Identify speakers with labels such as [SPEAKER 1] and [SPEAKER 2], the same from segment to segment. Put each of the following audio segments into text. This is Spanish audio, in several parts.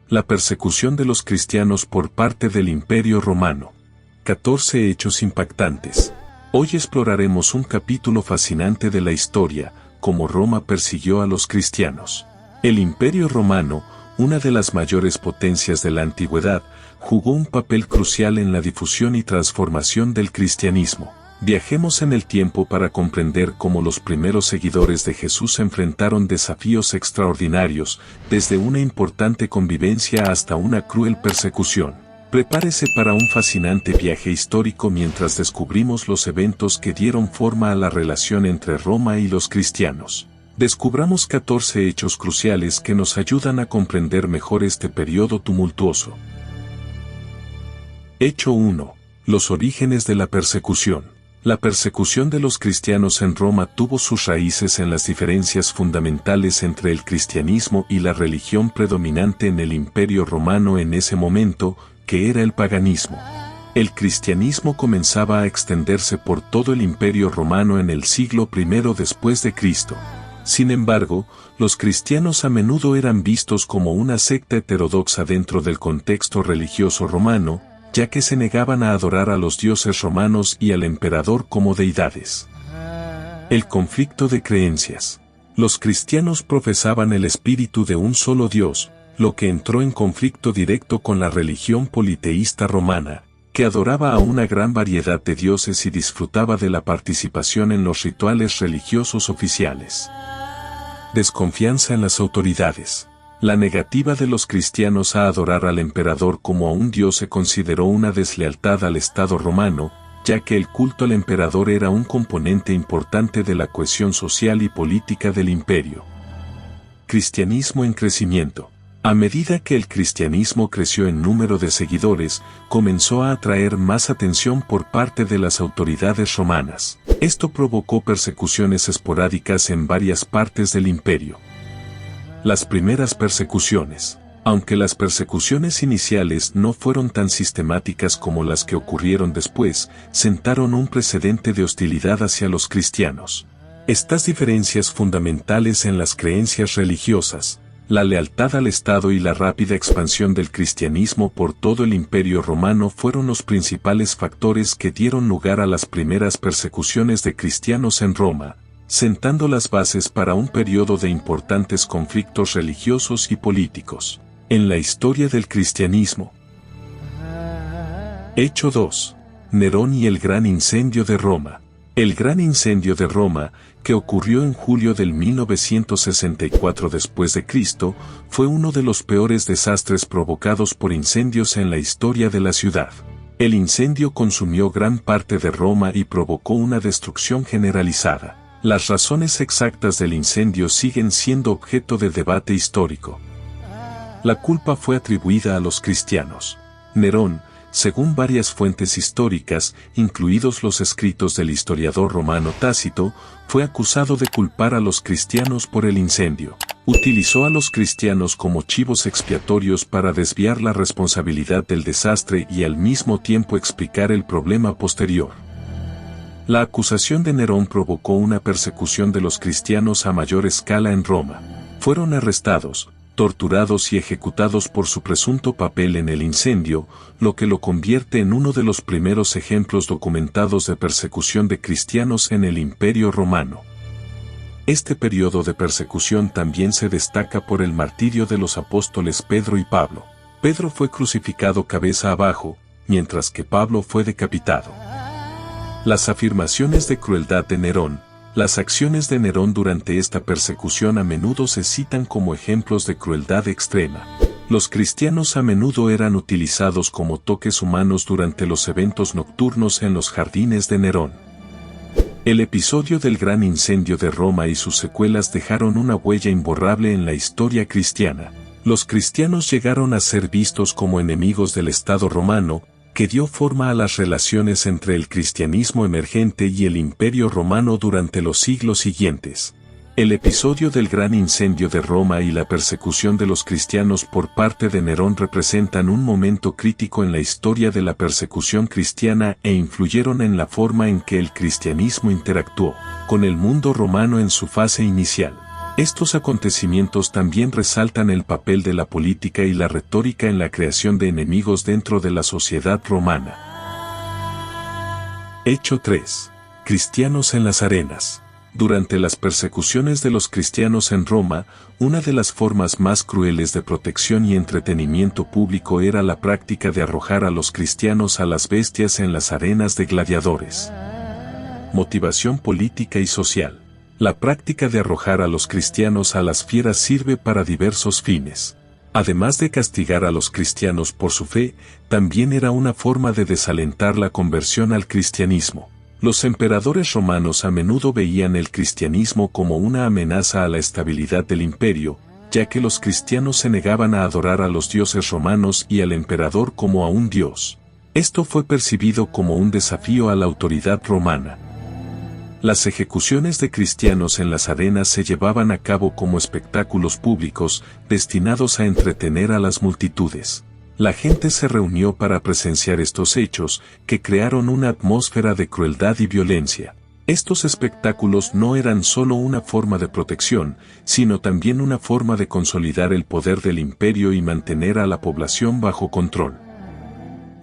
[SPEAKER 1] La persecución de los cristianos por parte del Imperio Romano. 14 hechos impactantes. Hoy exploraremos un capítulo fascinante de la historia, cómo Roma persiguió a los cristianos. El Imperio Romano, una de las mayores potencias de la antigüedad, jugó un papel crucial en la difusión y transformación del cristianismo. Viajemos en el tiempo para comprender cómo los primeros seguidores de Jesús enfrentaron desafíos extraordinarios, desde una importante convivencia hasta una cruel persecución. Prepárese para un fascinante viaje histórico mientras descubrimos los eventos que dieron forma a la relación entre Roma y los cristianos. Descubramos 14 hechos cruciales que nos ayudan a comprender mejor este periodo tumultuoso. Hecho 1. Los orígenes de la persecución. La persecución de los cristianos en Roma tuvo sus raíces en las diferencias fundamentales entre el cristianismo y la religión predominante en el Imperio Romano en ese momento, que era el paganismo. El cristianismo comenzaba a extenderse por todo el Imperio Romano en el siglo I después de Cristo. Sin embargo, los cristianos a menudo eran vistos como una secta heterodoxa dentro del contexto religioso romano, ya que se negaban a adorar a los dioses romanos y al emperador como deidades. El conflicto de creencias. Los cristianos profesaban el espíritu de un solo Dios, lo que entró en conflicto directo con la religión politeísta romana, que adoraba a una gran variedad de dioses y disfrutaba de la participación en los rituales religiosos oficiales. Desconfianza en las autoridades. La negativa de los cristianos a adorar al emperador como a un dios se consideró una deslealtad al Estado romano, ya que el culto al emperador era un componente importante de la cohesión social y política del imperio. Cristianismo en crecimiento. A medida que el cristianismo creció en número de seguidores, comenzó a atraer más atención por parte de las autoridades romanas. Esto provocó persecuciones esporádicas en varias partes del imperio. Las primeras persecuciones. Aunque las persecuciones iniciales no fueron tan sistemáticas como las que ocurrieron después, sentaron un precedente de hostilidad hacia los cristianos. Estas diferencias fundamentales en las creencias religiosas, la lealtad al Estado y la rápida expansión del cristianismo por todo el Imperio Romano fueron los principales factores que dieron lugar a las primeras persecuciones de cristianos en Roma, sentando las bases para un periodo de importantes conflictos religiosos y políticos en la historia del cristianismo. Hecho 2. Nerón y el gran incendio de Roma. El gran incendio de Roma, que ocurrió en julio del 964 después de Cristo, fue uno de los peores desastres provocados por incendios en la historia de la ciudad. El incendio consumió gran parte de Roma y provocó una destrucción generalizada. Las razones exactas del incendio siguen siendo objeto de debate histórico. La culpa fue atribuida a los cristianos. Nerón, según varias fuentes históricas, incluidos los escritos del historiador romano Tácito, fue acusado de culpar a los cristianos por el incendio. Utilizó a los cristianos como chivos expiatorios para desviar la responsabilidad del desastre y al mismo tiempo explicar el problema posterior. La acusación de Nerón provocó una persecución de los cristianos a mayor escala en Roma. Fueron arrestados, torturados y ejecutados por su presunto papel en el incendio, lo que lo convierte en uno de los primeros ejemplos documentados de persecución de cristianos en el Imperio Romano. Este periodo de persecución también se destaca por el martirio de los apóstoles Pedro y Pablo. Pedro fue crucificado cabeza abajo, mientras que Pablo fue decapitado. Las afirmaciones de crueldad de Nerón. Las acciones de Nerón durante esta persecución a menudo se citan como ejemplos de crueldad extrema. Los cristianos a menudo eran utilizados como toques humanos durante los eventos nocturnos en los jardines de Nerón. El episodio del gran incendio de Roma y sus secuelas dejaron una huella imborrable en la historia cristiana. Los cristianos llegaron a ser vistos como enemigos del Estado romano, que dio forma a las relaciones entre el cristianismo emergente y el Imperio Romano durante los siglos siguientes. El episodio del gran incendio de Roma y la persecución de los cristianos por parte de Nerón representan un momento crítico en la historia de la persecución cristiana e influyeron en la forma en que el cristianismo interactuó con el mundo romano en su fase inicial. Estos acontecimientos también resaltan el papel de la política y la retórica en la creación de enemigos dentro de la sociedad romana. Hecho 3. Cristianos en las arenas. Durante las persecuciones de los cristianos en Roma, una de las formas más crueles de protección y entretenimiento público era la práctica de arrojar a los cristianos a las bestias en las arenas de gladiadores. Motivación política y social. La práctica de arrojar a los cristianos a las fieras sirve para diversos fines. Además de castigar a los cristianos por su fe, también era una forma de desalentar la conversión al cristianismo. Los emperadores romanos a menudo veían el cristianismo como una amenaza a la estabilidad del imperio, ya que los cristianos se negaban a adorar a los dioses romanos y al emperador como a un dios. Esto fue percibido como un desafío a la autoridad romana. Las ejecuciones de cristianos en las arenas se llevaban a cabo como espectáculos públicos, destinados a entretener a las multitudes. La gente se reunió para presenciar estos hechos, que crearon una atmósfera de crueldad y violencia. Estos espectáculos no eran solo una forma de protección, sino también una forma de consolidar el poder del imperio y mantener a la población bajo control.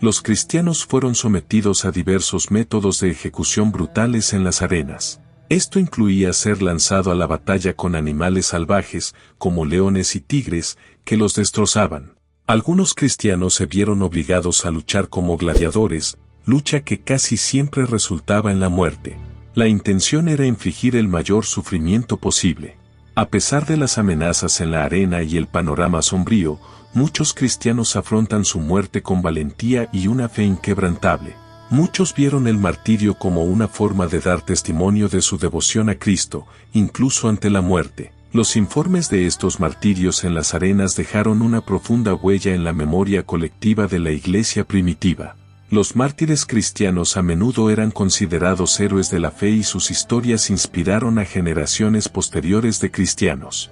[SPEAKER 1] Los cristianos fueron sometidos a diversos métodos de ejecución brutales en las arenas. Esto incluía ser lanzado a la batalla con animales salvajes, como leones y tigres, que los destrozaban. Algunos cristianos se vieron obligados a luchar como gladiadores, lucha que casi siempre resultaba en la muerte. La intención era infligir el mayor sufrimiento posible. A pesar de las amenazas en la arena y el panorama sombrío, muchos cristianos afrontan su muerte con valentía y una fe inquebrantable. Muchos vieron el martirio como una forma de dar testimonio de su devoción a Cristo, incluso ante la muerte. Los informes de estos martirios en las arenas dejaron una profunda huella en la memoria colectiva de la iglesia primitiva. Los mártires cristianos a menudo eran considerados héroes de la fe y sus historias inspiraron a generaciones posteriores de cristianos.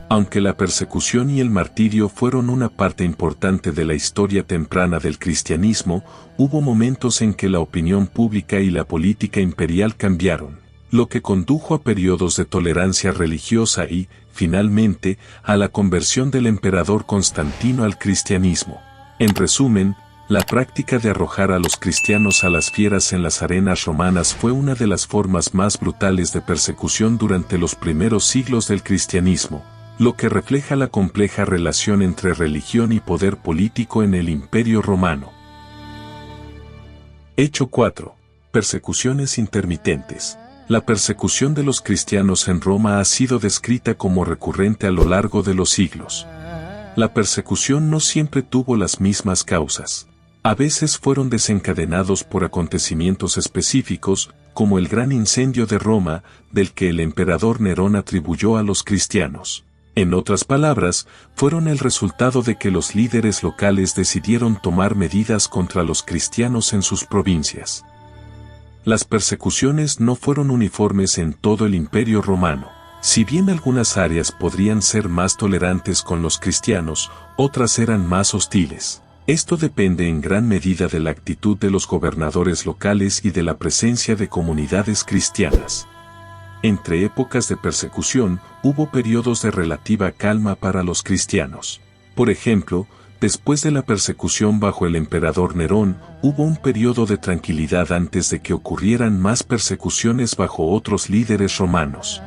[SPEAKER 1] Aunque la persecución y el martirio fueron una parte importante de la historia temprana del cristianismo, hubo momentos en que la opinión pública y la política imperial cambiaron, lo que condujo a periodos de tolerancia religiosa y, finalmente, a la conversión del emperador Constantino al cristianismo. En resumen, la práctica de arrojar a los cristianos a las fieras en las arenas romanas fue una de las formas más brutales de persecución durante los primeros siglos del cristianismo, lo que refleja la compleja relación entre religión y poder político en el Imperio Romano. Hecho 4. Persecuciones intermitentes. La persecución de los cristianos en Roma ha sido descrita como recurrente a lo largo de los siglos. La persecución no siempre tuvo las mismas causas. A veces fueron desencadenados por acontecimientos específicos, como el gran incendio de Roma, del que el emperador Nerón atribuyó a los cristianos. En otras palabras, fueron el resultado de que los líderes locales decidieron tomar medidas contra los cristianos en sus provincias. Las persecuciones no fueron uniformes en todo el Imperio Romano. Si bien algunas áreas podrían ser más tolerantes con los cristianos, otras eran más hostiles. Esto depende en gran medida de la actitud de los gobernadores locales y de la presencia de comunidades cristianas. Entre épocas de persecución, hubo periodos de relativa calma para los cristianos. Por ejemplo, después de la persecución bajo el emperador Nerón, hubo un periodo de tranquilidad antes de que ocurrieran más persecuciones bajo otros líderes romanos.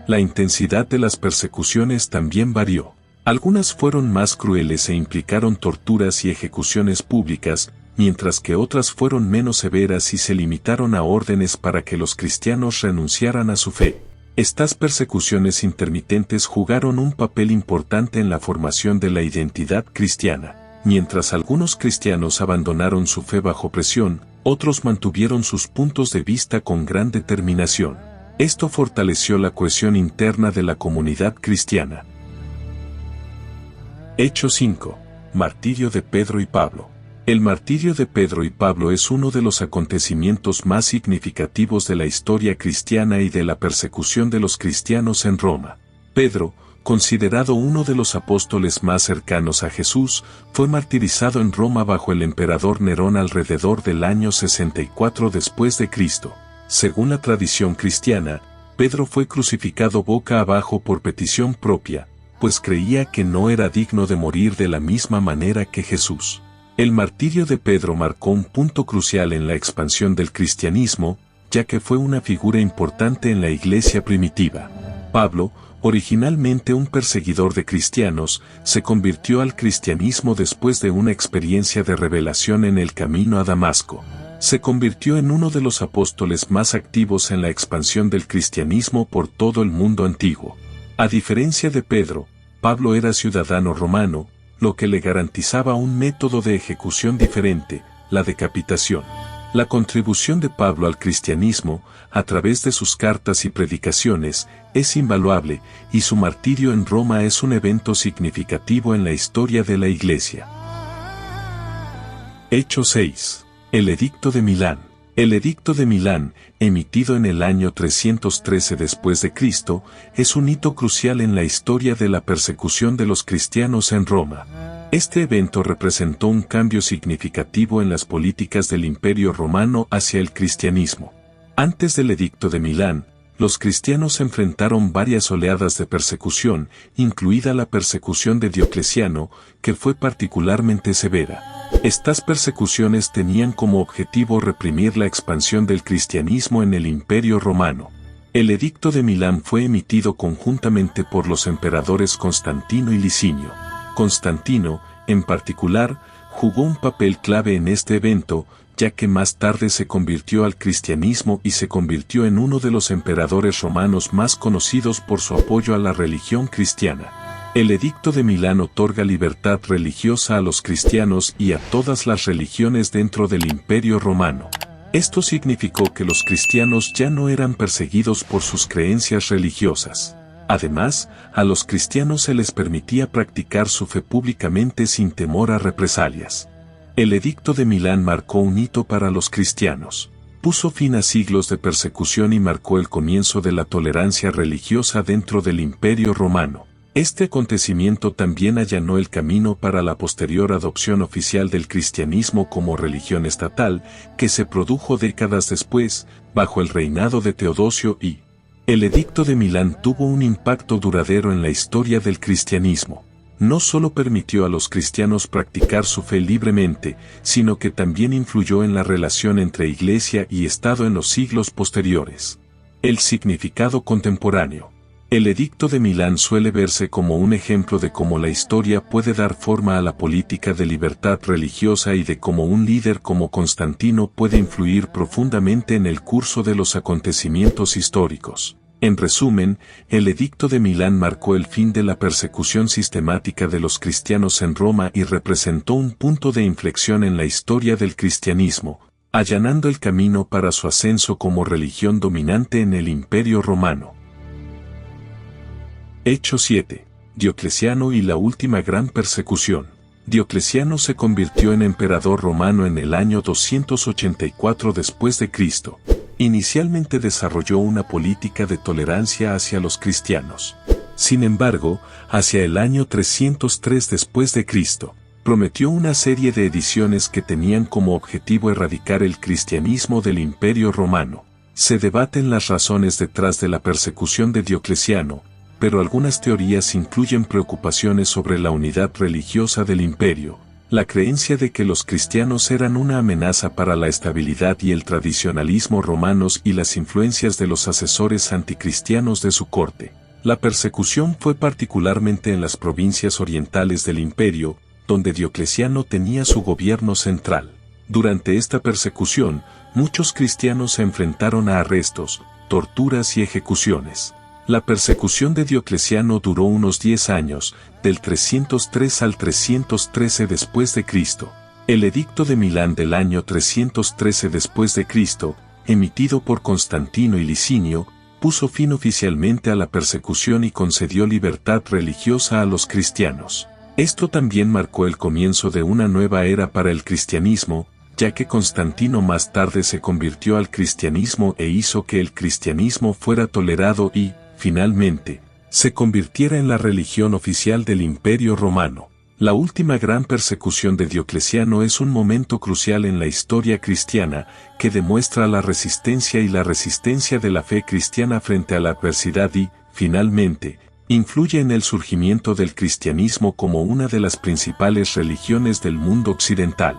[SPEAKER 1] La intensidad de las persecuciones también varió. Algunas fueron más crueles e implicaron torturas y ejecuciones públicas, mientras que otras fueron menos severas y se limitaron a órdenes para que los cristianos renunciaran a su fe. Estas persecuciones intermitentes jugaron un papel importante en la formación de la identidad cristiana. Mientras algunos cristianos abandonaron su fe bajo presión, otros mantuvieron sus puntos de vista con gran determinación. Esto fortaleció la cohesión interna de la comunidad cristiana. Hecho 5. Martirio de Pedro y Pablo. El martirio de Pedro y Pablo es uno de los acontecimientos más significativos de la historia cristiana y de la persecución de los cristianos en Roma. Pedro, considerado uno de los apóstoles más cercanos a Jesús, fue martirizado en Roma bajo el emperador Nerón alrededor del año 64 después de Cristo. Según la tradición cristiana, Pedro fue crucificado boca abajo por petición propia, pues creía que no era digno de morir de la misma manera que Jesús. El martirio de Pedro marcó un punto crucial en la expansión del cristianismo, ya que fue una figura importante en la iglesia primitiva. Pablo, originalmente un perseguidor de cristianos, se convirtió al cristianismo después de una experiencia de revelación en el camino a Damasco. Se convirtió en uno de los apóstoles más activos en la expansión del cristianismo por todo el mundo antiguo. A diferencia de Pedro, Pablo era ciudadano romano, lo que le garantizaba un método de ejecución diferente, la decapitación. La contribución de Pablo al cristianismo, a través de sus cartas y predicaciones, es invaluable, y su martirio en Roma es un evento significativo en la historia de la Iglesia. Hechos 6. El Edicto de Milán. El Edicto de Milán, emitido en el año 313 después de Cristo, es un hito crucial en la historia de la persecución de los cristianos en Roma. Este evento representó un cambio significativo en las políticas del Imperio Romano hacia el cristianismo. Antes del Edicto de Milán, los cristianos enfrentaron varias oleadas de persecución, incluida la persecución de Diocleciano, que fue particularmente severa. Estas persecuciones tenían como objetivo reprimir la expansión del cristianismo en el Imperio Romano. El Edicto de Milán fue emitido conjuntamente por los emperadores Constantino y Licinio. Constantino, en particular, jugó un papel clave en este evento, ya que más tarde se convirtió al cristianismo y se convirtió en uno de los emperadores romanos más conocidos por su apoyo a la religión cristiana. El Edicto de Milán otorga libertad religiosa a los cristianos y a todas las religiones dentro del Imperio Romano. Esto significó que los cristianos ya no eran perseguidos por sus creencias religiosas. Además, a los cristianos se les permitía practicar su fe públicamente sin temor a represalias. El Edicto de Milán marcó un hito para los cristianos. Puso fin a siglos de persecución y marcó el comienzo de la tolerancia religiosa dentro del Imperio Romano. Este acontecimiento también allanó el camino para la posterior adopción oficial del cristianismo como religión estatal, que se produjo décadas después, bajo el reinado de Teodosio I. El Edicto de Milán tuvo un impacto duradero en la historia del cristianismo. No solo permitió a los cristianos practicar su fe libremente, sino que también influyó en la relación entre Iglesia y Estado en los siglos posteriores. El significado contemporáneo. El Edicto de Milán suele verse como un ejemplo de cómo la historia puede dar forma a la política de libertad religiosa y de cómo un líder como Constantino puede influir profundamente en el curso de los acontecimientos históricos. En resumen, el Edicto de Milán marcó el fin de la persecución sistemática de los cristianos en Roma y representó un punto de inflexión en la historia del cristianismo, allanando el camino para su ascenso como religión dominante en el Imperio Romano. Hechos 7. Diocleciano y la última gran persecución. Diocleciano se convirtió en emperador romano en el año 284 después de Cristo. Inicialmente desarrolló una política de tolerancia hacia los cristianos. Sin embargo, hacia el año 303 después de Cristo, prometió una serie de ediciones que tenían como objetivo erradicar el cristianismo del Imperio Romano. Se debaten las razones detrás de la persecución de Diocleciano, pero algunas teorías incluyen preocupaciones sobre la unidad religiosa del imperio, la creencia de que los cristianos eran una amenaza para la estabilidad y el tradicionalismo romanos y las influencias de los asesores anticristianos de su corte. La persecución fue particularmente en las provincias orientales del imperio, donde Diocleciano tenía su gobierno central. Durante esta persecución, muchos cristianos se enfrentaron a arrestos, torturas y ejecuciones. La persecución de Diocleciano duró unos 10 años, del 303 al 313 después de Cristo. El Edicto de Milán del año 313 después de Cristo, emitido por Constantino y Licinio, puso fin oficialmente a la persecución y concedió libertad religiosa a los cristianos. Esto también marcó el comienzo de una nueva era para el cristianismo, ya que Constantino más tarde se convirtió al cristianismo e hizo que el cristianismo fuera tolerado y, finalmente, se convirtiera en la religión oficial del Imperio Romano. La última gran persecución de Diocleciano es un momento crucial en la historia cristiana que demuestra la resistencia de la fe cristiana frente a la adversidad y, finalmente, influye en el surgimiento del cristianismo como una de las principales religiones del mundo occidental.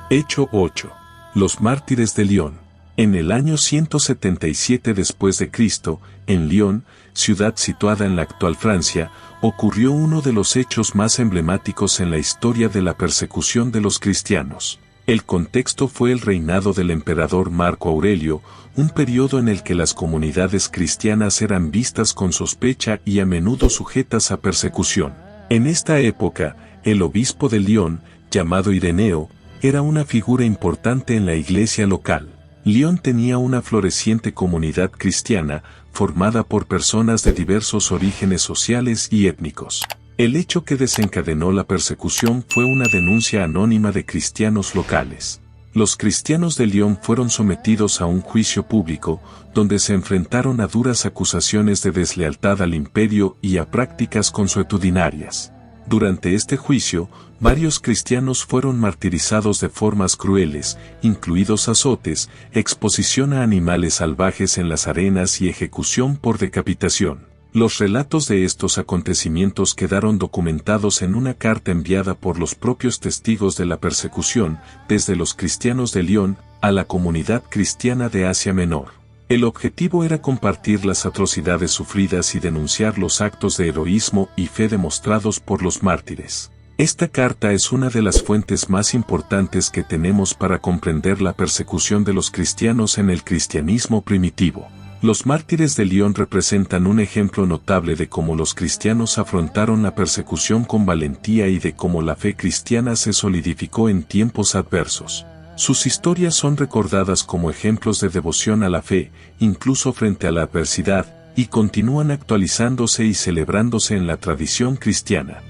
[SPEAKER 1] Hecho 8. Los mártires de Lyon. En el año 177 después de Cristo, en Lyon, ciudad situada en la actual Francia, ocurrió uno de los hechos más emblemáticos en la historia de la persecución de los cristianos. El contexto fue el reinado del emperador Marco Aurelio, un periodo en el que las comunidades cristianas eran vistas con sospecha y a menudo sujetas a persecución. En esta época, el obispo de Lyon, llamado Ireneo, era una figura importante en la iglesia local. Lyon tenía una floreciente comunidad cristiana, formada por personas de diversos orígenes sociales y étnicos. El hecho que desencadenó la persecución fue una denuncia anónima de cristianos locales. Los cristianos de Lyon fueron sometidos a un juicio público, donde se enfrentaron a duras acusaciones de deslealtad al imperio y a prácticas consuetudinarias. Durante este juicio, varios cristianos fueron martirizados de formas crueles, incluidos azotes, exposición a animales salvajes en las arenas y ejecución por decapitación. Los relatos de estos acontecimientos quedaron documentados en una carta enviada por los propios testigos de la persecución, desde los cristianos de Lyon, a la comunidad cristiana de Asia Menor. El objetivo era compartir las atrocidades sufridas y denunciar los actos de heroísmo y fe demostrados por los mártires. Esta carta es una de las fuentes más importantes que tenemos para comprender la persecución de los cristianos en el cristianismo primitivo. Los mártires de Lyon representan un ejemplo notable de cómo los cristianos afrontaron la persecución con valentía y de cómo la fe cristiana se solidificó en tiempos adversos. Sus historias son recordadas como ejemplos de devoción a la fe, incluso frente a la adversidad, y continúan actualizándose y celebrándose en la tradición cristiana.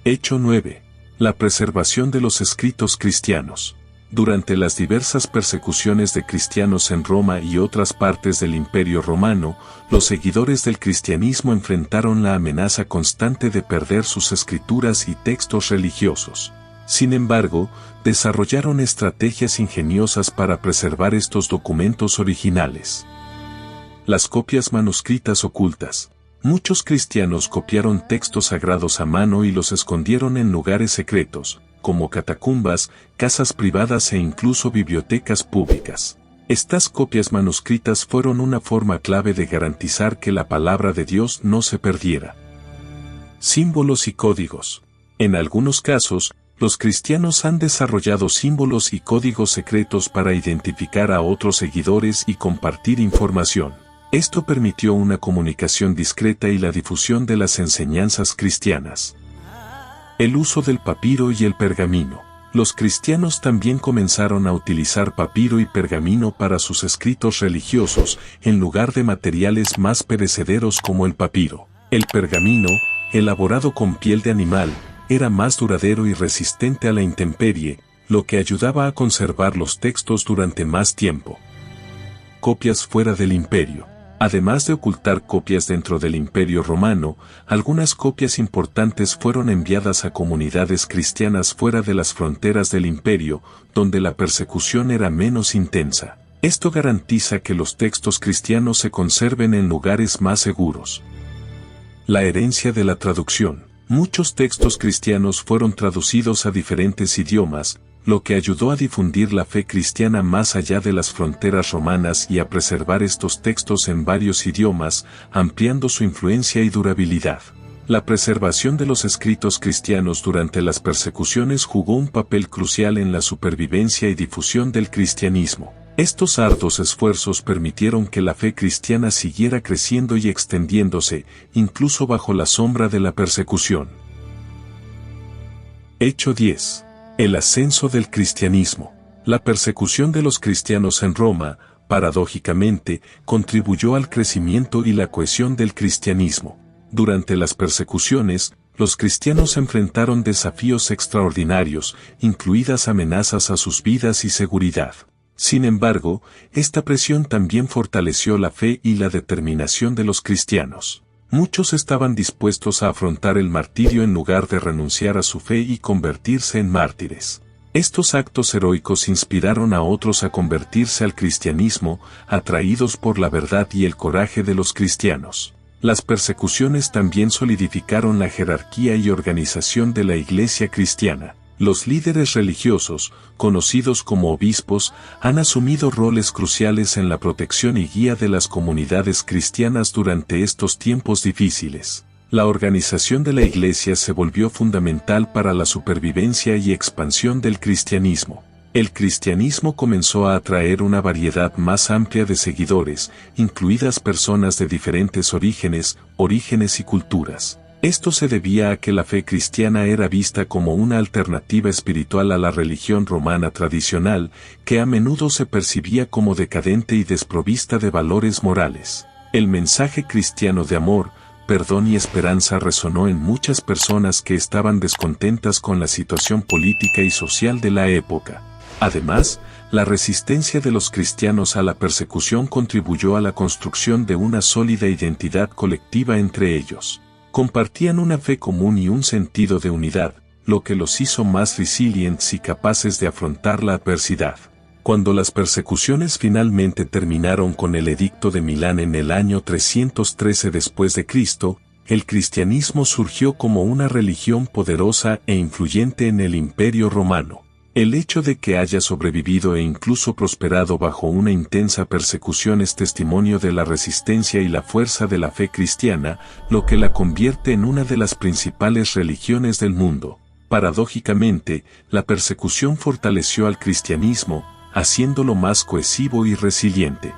[SPEAKER 1] Hecho 9. La preservación de los escritos cristianos. Durante las diversas persecuciones de cristianos en Roma y otras partes del Imperio Romano, los seguidores del cristianismo enfrentaron la amenaza constante de perder sus escrituras y textos religiosos. Sin embargo, desarrollaron estrategias ingeniosas para preservar estos documentos originales. Las copias manuscritas ocultas. Muchos cristianos copiaron textos sagrados a mano y los escondieron en lugares secretos, como catacumbas, casas privadas e incluso bibliotecas públicas. Estas copias manuscritas fueron una forma clave de garantizar que la palabra de Dios no se perdiera. Símbolos y códigos. En algunos casos, los cristianos han desarrollado símbolos y códigos secretos para identificar a otros seguidores y compartir información. Esto permitió una comunicación discreta y la difusión de las enseñanzas cristianas. El uso del papiro y el pergamino. Los cristianos también comenzaron a utilizar papiro y pergamino para sus escritos religiosos, en lugar de materiales más perecederos como el papiro. El pergamino, elaborado con piel de animal, era más duradero y resistente a la intemperie, lo que ayudaba a conservar los textos durante más tiempo. Copias fuera del imperio. Además de ocultar copias dentro del Imperio Romano, algunas copias importantes fueron enviadas a comunidades cristianas fuera de las fronteras del imperio, donde la persecución era menos intensa. Esto garantiza que los textos cristianos se conserven en lugares más seguros. La herencia de la traducción. Muchos textos cristianos fueron traducidos a diferentes idiomas, lo que ayudó a difundir la fe cristiana más allá de las fronteras romanas y a preservar estos textos en varios idiomas, ampliando su influencia y durabilidad. La preservación de los escritos cristianos durante las persecuciones jugó un papel crucial en la supervivencia y difusión del cristianismo. Estos arduos esfuerzos permitieron que la fe cristiana siguiera creciendo y extendiéndose, incluso bajo la sombra de la persecución. Hecho 10. El ascenso del cristianismo. La persecución de los cristianos en Roma, paradójicamente, contribuyó al crecimiento y la cohesión del cristianismo. Durante las persecuciones, los cristianos enfrentaron desafíos extraordinarios, incluidas amenazas a sus vidas y seguridad. Sin embargo, esta presión también fortaleció la fe y la determinación de los cristianos. Muchos estaban dispuestos a afrontar el martirio en lugar de renunciar a su fe y convertirse en mártires. Estos actos heroicos inspiraron a otros a convertirse al cristianismo, atraídos por la verdad y el coraje de los cristianos. Las persecuciones también solidificaron la jerarquía y organización de la Iglesia cristiana. Los líderes religiosos, conocidos como obispos, han asumido roles cruciales en la protección y guía de las comunidades cristianas durante estos tiempos difíciles. La organización de la Iglesia se volvió fundamental para la supervivencia y expansión del cristianismo. El cristianismo comenzó a atraer una variedad más amplia de seguidores, incluidas personas de diferentes orígenes y culturas. Esto se debía a que la fe cristiana era vista como una alternativa espiritual a la religión romana tradicional, que a menudo se percibía como decadente y desprovista de valores morales. El mensaje cristiano de amor, perdón y esperanza resonó en muchas personas que estaban descontentas con la situación política y social de la época. Además, la resistencia de los cristianos a la persecución contribuyó a la construcción de una sólida identidad colectiva entre ellos. Compartían una fe común y un sentido de unidad, lo que los hizo más resilientes y capaces de afrontar la adversidad. Cuando las persecuciones finalmente terminaron con el Edicto de Milán en el año 313 después de Cristo, el cristianismo surgió como una religión poderosa e influyente en el Imperio Romano. El hecho de que haya sobrevivido e incluso prosperado bajo una intensa persecución es testimonio de la resistencia y la fuerza de la fe cristiana, lo que la convierte en una de las principales religiones del mundo. Paradójicamente, la persecución fortaleció al cristianismo, haciéndolo más cohesivo y resiliente.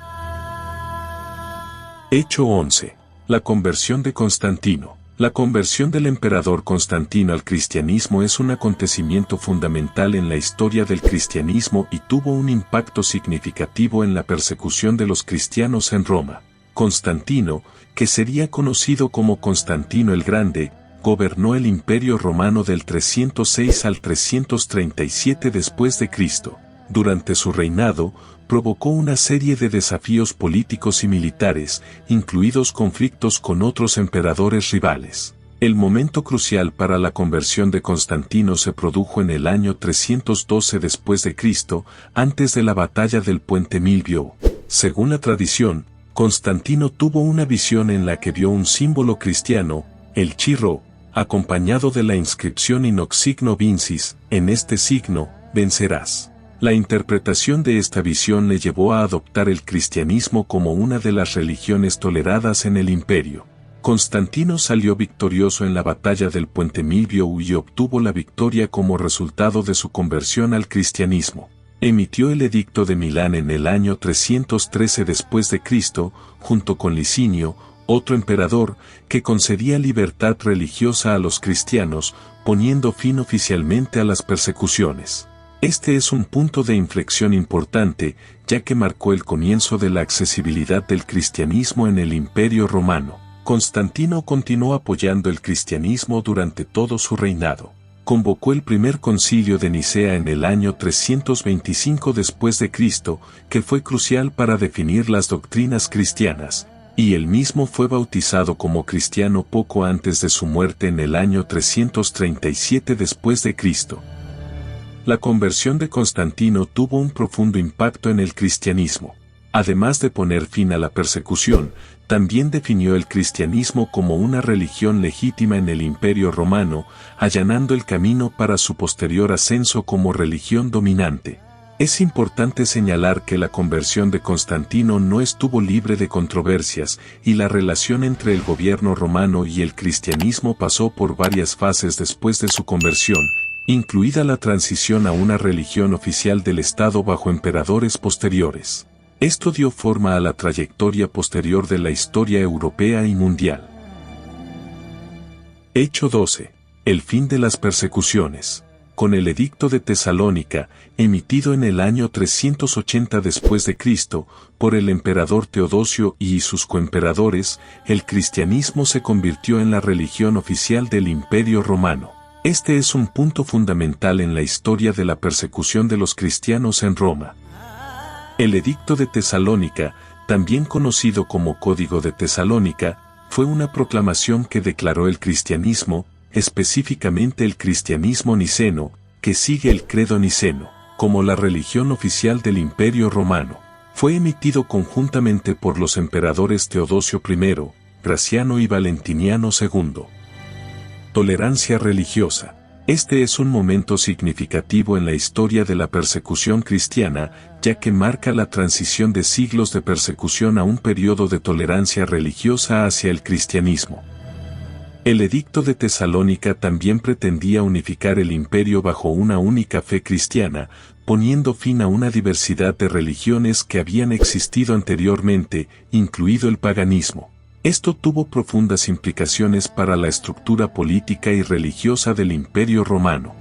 [SPEAKER 1] Hecho 11. La conversión de Constantino. La conversión del emperador Constantino al cristianismo es un acontecimiento fundamental en la historia del cristianismo y tuvo un impacto significativo en la persecución de los cristianos en Roma. Constantino, que sería conocido como Constantino el Grande, gobernó el Imperio Romano del 306 al 337 después de Cristo. Durante su reinado, provocó una serie de desafíos políticos y militares, incluidos conflictos con otros emperadores rivales. El momento crucial para la conversión de Constantino se produjo en el año 312 después de Cristo, antes de la batalla del Puente Milvio. Según la tradición, Constantino tuvo una visión en la que vio un símbolo cristiano, el chirro, acompañado de la inscripción in hoc signo vincis, en este signo, vencerás. La interpretación de esta visión le llevó a adoptar el cristianismo como una de las religiones toleradas en el imperio. Constantino salió victorioso en la batalla del Puente Milvio y obtuvo la victoria como resultado de su conversión al cristianismo. Emitió el Edicto de Milán en el año 313 después de Cristo, junto con Licinio, otro emperador, que concedía libertad religiosa a los cristianos, poniendo fin oficialmente a las persecuciones. Este es un punto de inflexión importante, ya que marcó el comienzo de la accesibilidad del cristianismo en el Imperio Romano. Constantino continuó apoyando el cristianismo durante todo su reinado. Convocó el primer concilio de Nicea en el año 325 después de Cristo, que fue crucial para definir las doctrinas cristianas, y él mismo fue bautizado como cristiano poco antes de su muerte en el año 337 después de Cristo. La conversión de Constantino tuvo un profundo impacto en el cristianismo. Además de poner fin a la persecución, también definió el cristianismo como una religión legítima en el Imperio Romano, allanando el camino para su posterior ascenso como religión dominante. Es importante señalar que la conversión de Constantino no estuvo libre de controversias, y la relación entre el gobierno romano y el cristianismo pasó por varias fases después de su conversión, incluida la transición a una religión oficial del Estado bajo emperadores posteriores. Esto dio forma a la trayectoria posterior de la historia europea y mundial. Hecho 12. El fin de las persecuciones. Con el Edicto de Tesalónica, emitido en el año 380 después de Cristo, por el emperador Teodosio y sus coemperadores, el cristianismo se convirtió en la religión oficial del Imperio Romano. Este es un punto fundamental en la historia de la persecución de los cristianos en Roma. El Edicto de Tesalónica, también conocido como Código de Tesalónica, fue una proclamación que declaró el cristianismo, específicamente el cristianismo niceno, que sigue el credo niceno, como la religión oficial del Imperio Romano. Fue emitido conjuntamente por los emperadores Teodosio I, Graciano y Valentiniano II. Tolerancia religiosa. Este es un momento significativo en la historia de la persecución cristiana, ya que marca la transición de siglos de persecución a un periodo de tolerancia religiosa hacia el cristianismo. El Edicto de Tesalónica también pretendía unificar el imperio bajo una única fe cristiana, poniendo fin a una diversidad de religiones que habían existido anteriormente, incluido el paganismo. Esto tuvo profundas implicaciones para la estructura política y religiosa del Imperio Romano.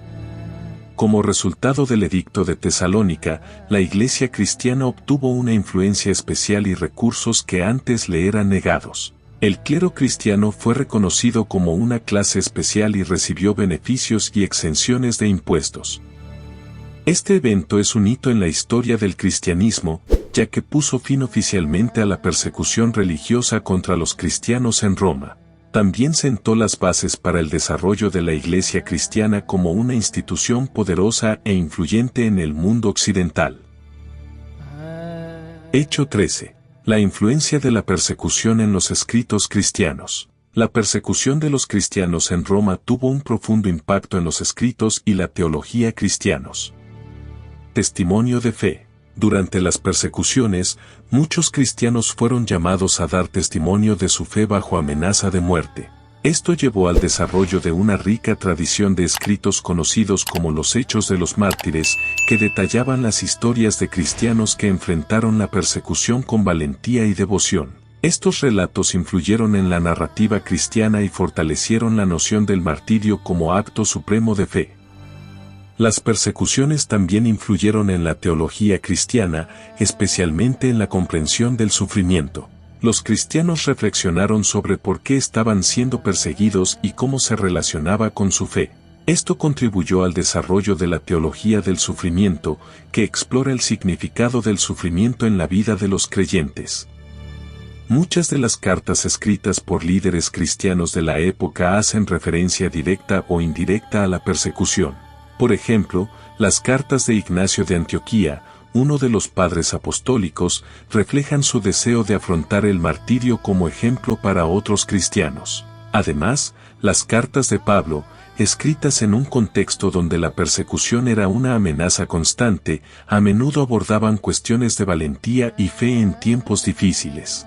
[SPEAKER 1] Como resultado del Edicto de Tesalónica, la Iglesia cristiana obtuvo una influencia especial y recursos que antes le eran negados. El clero cristiano fue reconocido como una clase especial y recibió beneficios y exenciones de impuestos. Este evento es un hito en la historia del cristianismo, ya que puso fin oficialmente a la persecución religiosa contra los cristianos en Roma. También sentó las bases para el desarrollo de la Iglesia cristiana como una institución poderosa e influyente en el mundo occidental. Hecho 13. La influencia de la persecución en los escritos cristianos. La persecución de los cristianos en Roma tuvo un profundo impacto en los escritos y la teología cristianos. Testimonio de fe. Durante las persecuciones, muchos cristianos fueron llamados a dar testimonio de su fe bajo amenaza de muerte. Esto llevó al desarrollo de una rica tradición de escritos conocidos como los Hechos de los Mártires, que detallaban las historias de cristianos que enfrentaron la persecución con valentía y devoción. Estos relatos influyeron en la narrativa cristiana y fortalecieron la noción del martirio como acto supremo de fe. Las persecuciones también influyeron en la teología cristiana, especialmente en la comprensión del sufrimiento. Los cristianos reflexionaron sobre por qué estaban siendo perseguidos y cómo se relacionaba con su fe. Esto contribuyó al desarrollo de la teología del sufrimiento, que explora el significado del sufrimiento en la vida de los creyentes. Muchas de las cartas escritas por líderes cristianos de la época hacen referencia directa o indirecta a la persecución. Por ejemplo, las cartas de Ignacio de Antioquía, uno de los padres apostólicos, reflejan su deseo de afrontar el martirio como ejemplo para otros cristianos. Además, las cartas de Pablo, escritas en un contexto donde la persecución era una amenaza constante, a menudo abordaban cuestiones de valentía y fe en tiempos difíciles.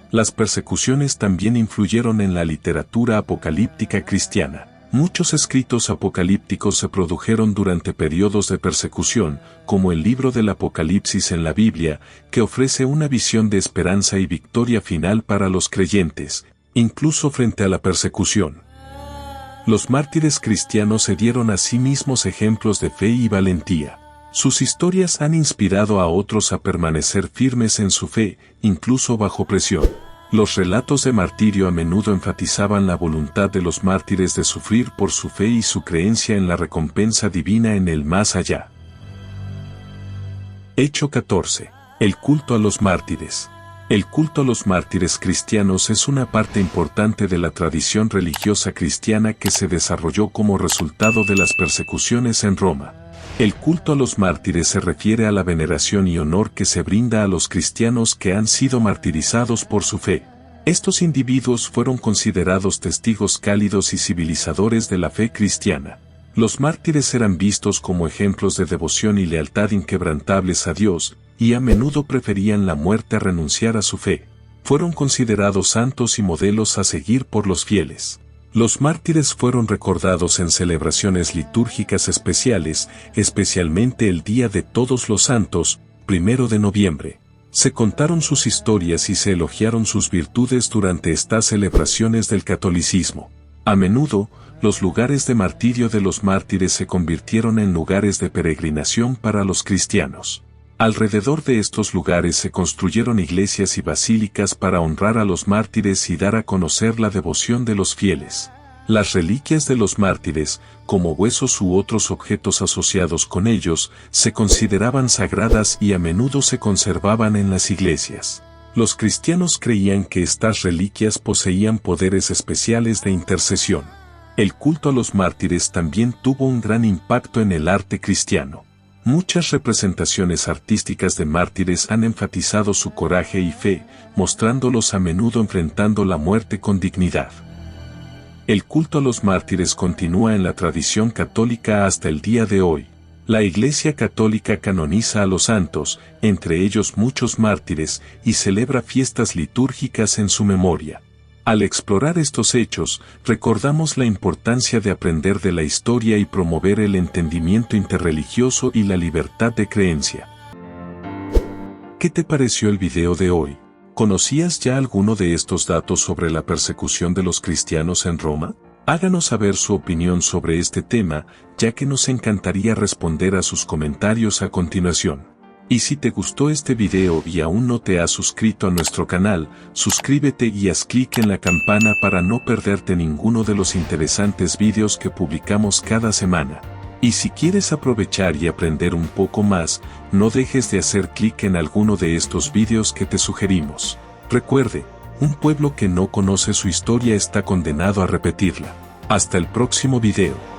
[SPEAKER 1] Las persecuciones también influyeron en la literatura apocalíptica cristiana. Muchos escritos apocalípticos se produjeron durante periodos de persecución, como el libro del Apocalipsis en la Biblia, que ofrece una visión de esperanza y victoria final para los creyentes, incluso frente a la persecución. Los mártires cristianos se dieron a sí mismos ejemplos de fe y valentía. Sus historias han inspirado a otros a permanecer firmes en su fe, incluso bajo presión. Los relatos de martirio a menudo enfatizaban la voluntad de los mártires de sufrir por su fe y su creencia en la recompensa divina en el más allá. Hecho 14. El culto a los mártires. El culto a los mártires cristianos es una parte importante de la tradición religiosa cristiana que se desarrolló como resultado de las persecuciones en Roma. El culto a los mártires se refiere a la veneración y honor que se brinda a los cristianos que han sido martirizados por su fe. Estos individuos fueron considerados testigos cálidos y civilizadores de la fe cristiana. Los mártires eran vistos como ejemplos de devoción y lealtad inquebrantables a Dios, y a menudo preferían la muerte a renunciar a su fe. Fueron considerados santos y modelos a seguir por los fieles. Los mártires fueron recordados en celebraciones litúrgicas especiales, especialmente el Día de Todos los Santos, 1 de noviembre. Se contaron sus historias y se elogiaron sus virtudes durante estas celebraciones del catolicismo. A menudo, los lugares de martirio de los mártires se convirtieron en lugares de peregrinación para los cristianos. Alrededor de estos lugares se construyeron iglesias y basílicas para honrar a los mártires y dar a conocer la devoción de los fieles. Las reliquias de los mártires, como huesos u otros objetos asociados con ellos, se consideraban sagradas y a menudo se conservaban en las iglesias. Los cristianos creían que estas reliquias poseían poderes especiales de intercesión. El culto a los mártires también tuvo un gran impacto en el arte cristiano. Muchas representaciones artísticas de mártires han enfatizado su coraje y fe, mostrándolos a menudo enfrentando la muerte con dignidad. El culto a los mártires continúa en la tradición católica hasta el día de hoy. La Iglesia Católica canoniza a los santos, entre ellos muchos mártires, y celebra fiestas litúrgicas en su memoria. Al explorar estos hechos, recordamos la importancia de aprender de la historia y promover el entendimiento interreligioso y la libertad de creencia. ¿Qué te pareció el video de hoy? ¿Conocías ya alguno de estos datos sobre la persecución de los cristianos en Roma? Háganos saber su opinión sobre este tema, ya que nos encantaría responder a sus comentarios a continuación. Y si te gustó este video y aún no te has suscrito a nuestro canal, suscríbete y haz clic en la campana para no perderte ninguno de los interesantes videos que publicamos cada semana. Y si quieres aprovechar y aprender un poco más, no dejes de hacer clic en alguno de estos videos que te sugerimos. Recuerde, un pueblo que no conoce su historia está condenado a repetirla. Hasta el próximo video.